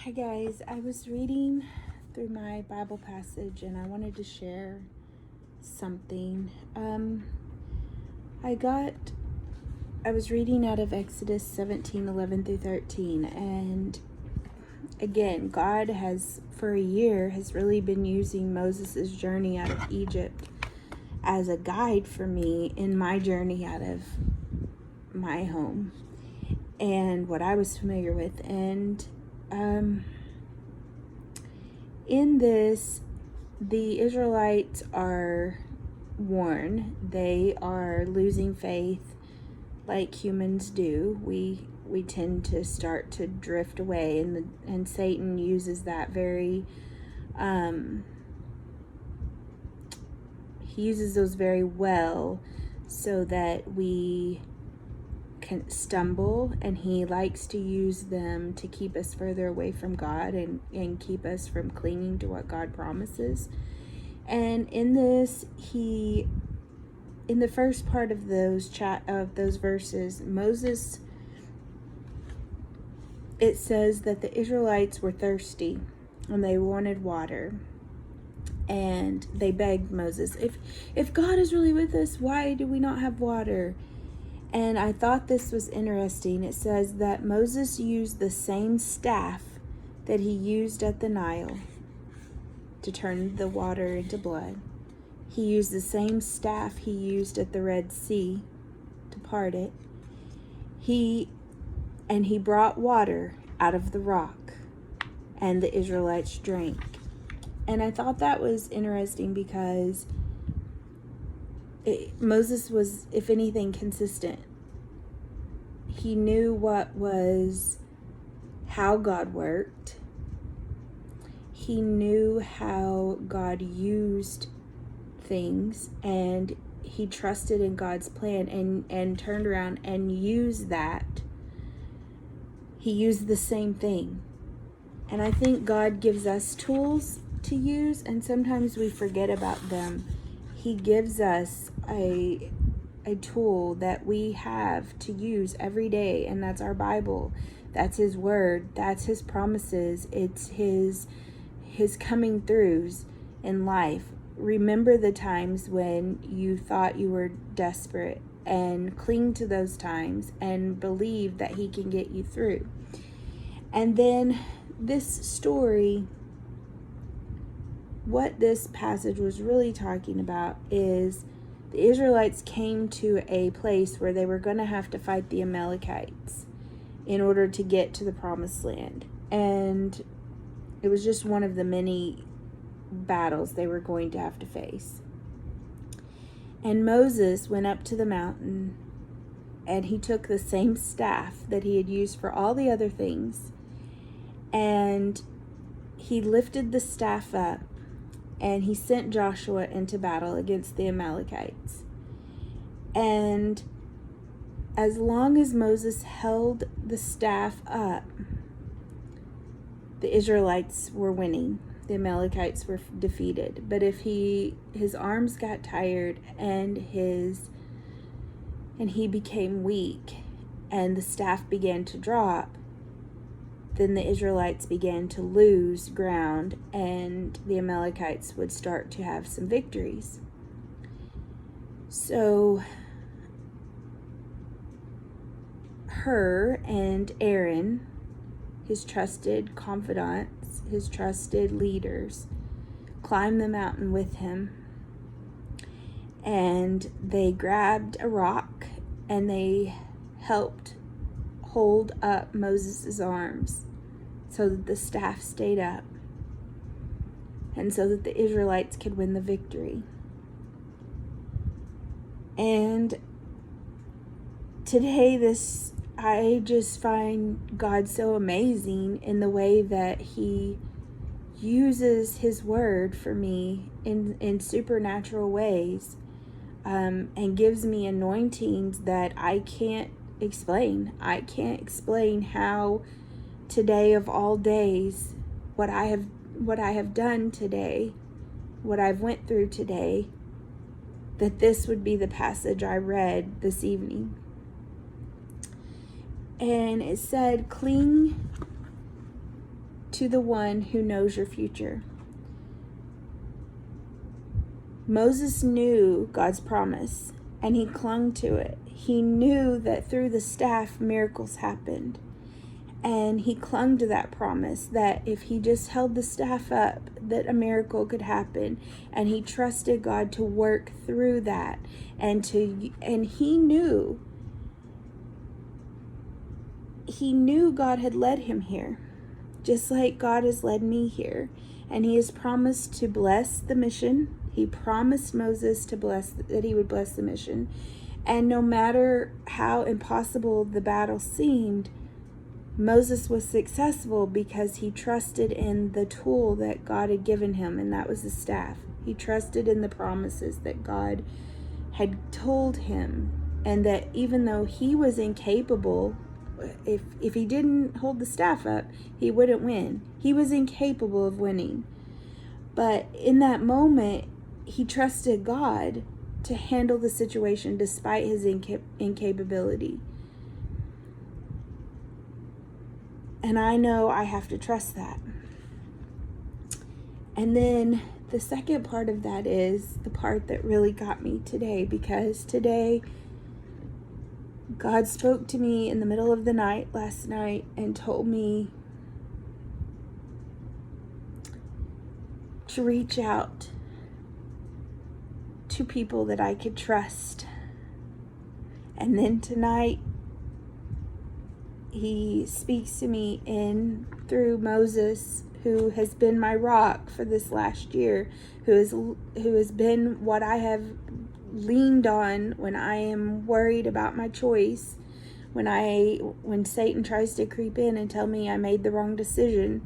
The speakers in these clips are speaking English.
Hi guys, I was reading through my Bible passage and I wanted to share something. I was reading out of Exodus 17:11 through 13, and again, God has for a year has really been using Moses' journey out of Egypt as a guide for me in my journey out of my home and what I was familiar with. And in this, the Israelites are worn. They are losing faith like humans do. We tend to start to drift away, and Satan uses that he uses those very well so that we can stumble, and he likes to use them to keep us further away from God and keep us from clinging to what God promises. And in this, in the first part of those verses, Moses, it says that the Israelites were thirsty and they wanted water. And they begged Moses, if God is really with us, why do we not have water? And I thought this was interesting. It says that Moses used the same staff that he used at the Nile to turn the water into blood. He used the same staff he used at the Red Sea to part it. He brought water out of the rock, and the Israelites drank. And I thought that was interesting because Moses was, if anything, consistent. He knew how God worked. He knew how God used things, and he trusted in God's plan and turned around and used that. He used the same thing. And I think God gives us tools to use, and sometimes we forget about them. He gives us a tool that we have to use every day, and that's our Bible. That's his word. That's his promises. It's his coming throughs in life. Remember the times when you thought you were desperate, and cling to those times and believe that he can get you through. And then this story, what this passage was really talking about is the Israelites came to a place where they were going to have to fight the Amalekites in order to get to the promised land. And it was just one of the many battles they were going to have to face. And Moses went up to the mountain, and he took the same staff that he had used for all the other things, and he lifted the staff up, and he sent Joshua into battle against the Amalekites. And as long as Moses held the staff up, the Israelites were winning. The Amalekites were defeated. But if his arms got tired and he became weak and the staff began to drop, then the Israelites began to lose ground, and the Amalekites would start to have some victories. So Hur and Aaron, his trusted confidants, his trusted leaders, climbed the mountain with him, and they grabbed a rock and they helped hold up Moses' arms so that the staff stayed up, and so that the Israelites could win the victory. And today, I just find God so amazing in the way that he uses his word for me in supernatural ways, and gives me anointings that I can't explain. I can't explain how today of all days, what I have done today, what I've went through today, that this would be the passage I read this evening. And it said, cling to the one who knows your future. Moses knew God's promise, and he clung to it. He knew that through the staff, miracles happened. And he clung to that promise that if he just held the staff up, that a miracle could happen. And he trusted God to work through that. And he knew God had led him here, just like God has led me here. And he has promised to bless the mission. He promised Moses that he would bless the mission. And no matter how impossible the battle seemed, Moses was successful because he trusted in the tool that God had given him, and that was the staff. He trusted in the promises that God had told him, and that even though he was incapable, if he didn't hold the staff up, he wouldn't win. He was incapable of winning. But in that moment, he trusted God to handle the situation despite his incapability. And I know I have to trust that. And then the second part of that is the part that really got me today, because today God spoke to me in the middle of the night last night and told me to reach out to people that I could trust. And then tonight, he speaks to me through Moses, who has been my rock for this last year, who has been what I have leaned on when I am worried about my choice, when Satan tries to creep in and tell me I made the wrong decision.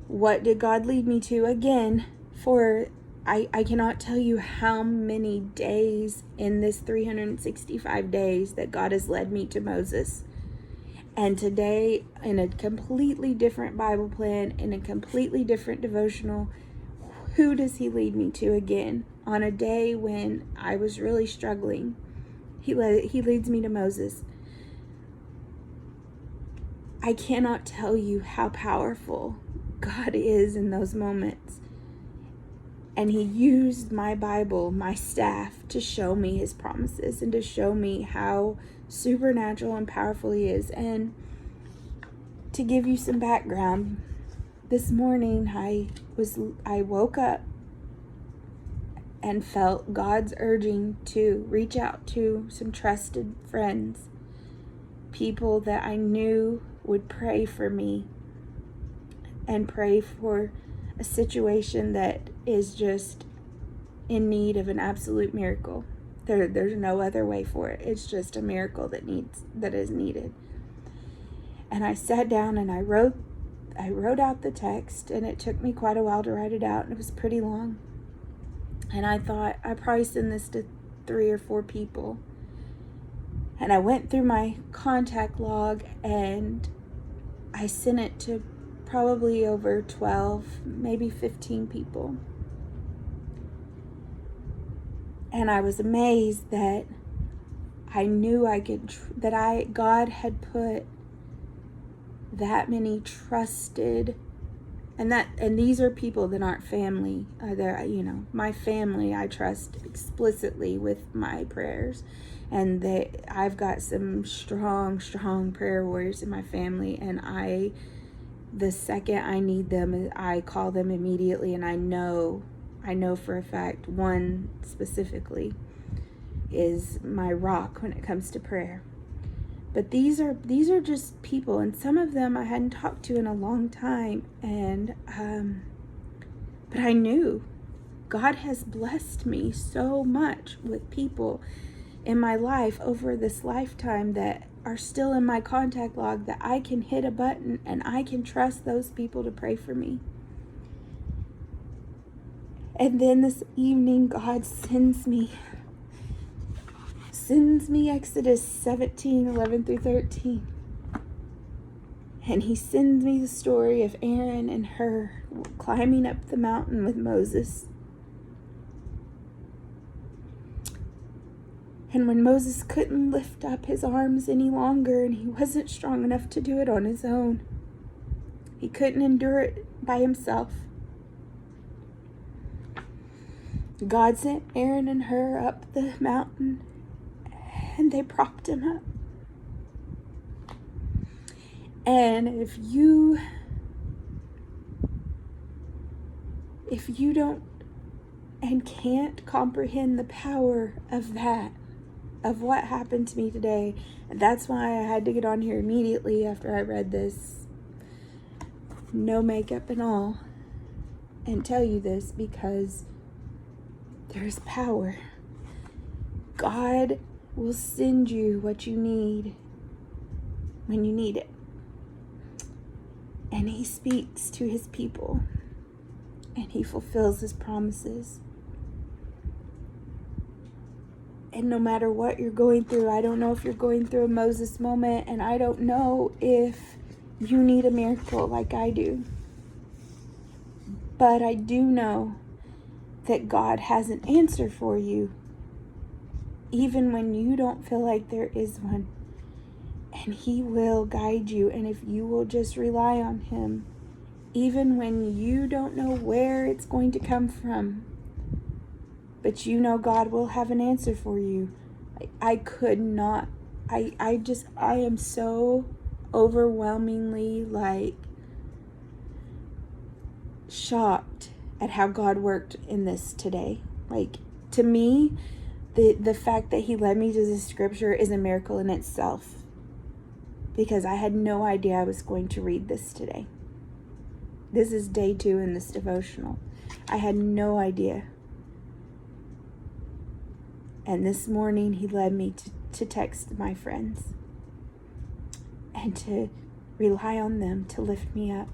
What did God lead me to again? For I cannot tell you how many days in this 365 days that God has led me to Moses. And today, in a completely different Bible plan, in a completely different devotional, who does he lead me to again? On a day when I was really struggling, he leads me to Moses. I cannot tell you how powerful God is in those moments. And he used my Bible, my staff, to show me his promises and to show me how supernatural and powerful he is. And to give you some background, this morning I woke up and felt God's urging to reach out to some trusted friends, people that I knew would pray for me and pray for a situation that is just in need of an absolute miracle. There's no other way for it. It's just a miracle that is needed. And I sat down and I wrote out the text, and it took me quite a while to write it out, and it was pretty long. And I thought, I probably send this to 3 or 4 people. And I went through my contact log and I sent it to probably over 12, maybe 15 people. And I was amazed that I knew God had put that many trusted, and these are people that aren't family. They're, my family I trust explicitly with my prayers. And I've got some strong prayer warriors in my family, and the second I need them, I call them immediately, and I know for a fact one specifically is my rock when it comes to prayer. But these are just people, and some of them I hadn't talked to in a long time, and but I knew God has blessed me so much with people in my life over this lifetime that are still in my contact log, that I can hit a button and I can trust those people to pray for me. And then this evening, God sends me Exodus 17, 11 through 13. And he sends me the story of Aaron and Hur climbing up the mountain with Moses. And when Moses couldn't lift up his arms any longer, and he wasn't strong enough to do it on his own, He couldn't endure it by himself. God sent Aaron and Hur up the mountain, and they propped him up. And if you don't and can't comprehend the power of that, of what happened to me today, and that's why I had to get on here immediately after I read this, no makeup and all, and tell you this, because there's power. God will send you what you need when you need it. And he speaks to his people, and he fulfills his promises. And no matter what you're going through, I don't know if you're going through a Moses moment, and I don't know if you need a miracle like I do. But I do know that God has an answer for you, even when you don't feel like there is one. And he will guide you. And if you will just rely on him, even when you don't know where it's going to come from, but you know God will have an answer for you. I could not. I am so overwhelmingly shocked at how God worked in this today. To me, the fact that he led me to this scripture is a miracle in itself, because I had no idea I was going to read this today. This is day 2 in this devotional. I had no idea. And this morning he led me to text my friends and to rely on them to lift me up.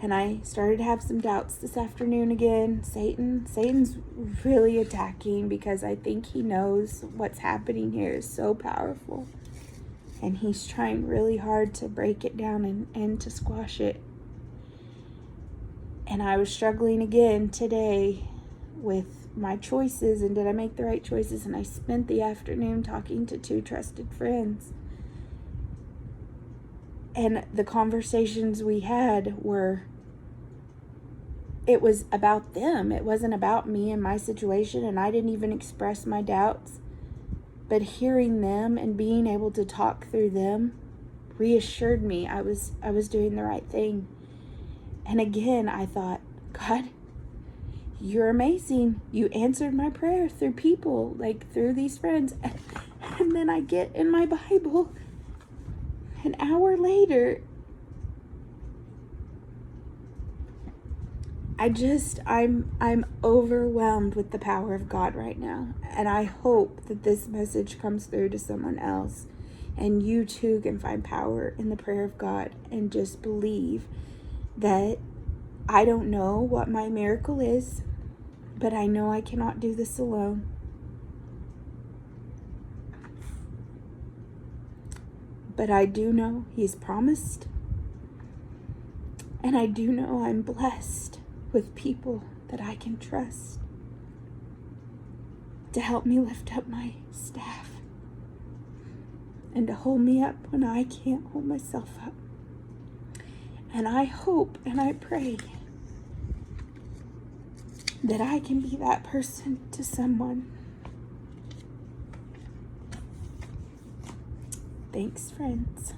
And I started to have some doubts this afternoon again. Satan's really attacking, because I think he knows what's happening here is so powerful. And he's trying really hard to break it down and to squash it. And I was struggling again today with my choices, and did I make the right choices? And I spent the afternoon talking to 2 trusted friends. And the conversations we had it was about them. It wasn't about me and my situation, and I didn't even express my doubts. But hearing them and being able to talk through them reassured me I was doing the right thing. And again, I thought, God, you're amazing. You answered my prayer through people, through these friends. And then I get in my Bible an hour later. I'm overwhelmed with the power of God right now. And I hope that this message comes through to someone else, and you too can find power in the prayer of God, and just believe that I don't know what my miracle is, but I know I cannot do this alone. But I do know he's promised, and I do know I'm blessed with people that I can trust to help me lift up my staff and to hold me up when I can't hold myself up. And I hope and I pray that I can be that person to someone. Thanks, friends.